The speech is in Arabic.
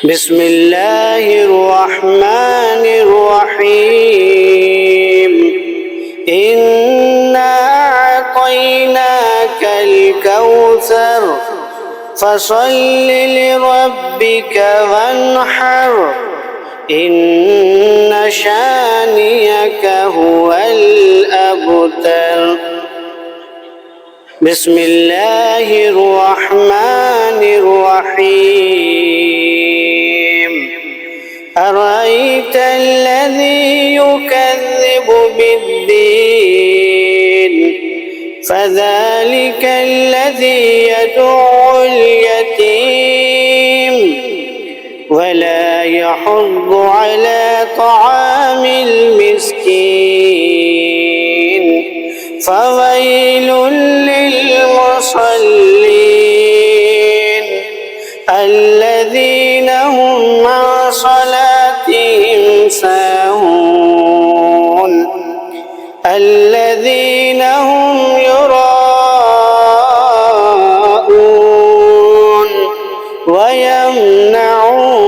بسم الله الرحمن الرحيم إنا أعطيناك الكوثر فصل لربك وانحر إن شانئك هو الأبتر بسم الله الرحمن الرحيم أرأيت الذي يكذب بالدين فذلك الذي يدعو اليتيم ولا يحض على طعام المسكين فويل للمصلين الذين هم عن صلاتهم ساهون الذين هم يراءون ويمنعون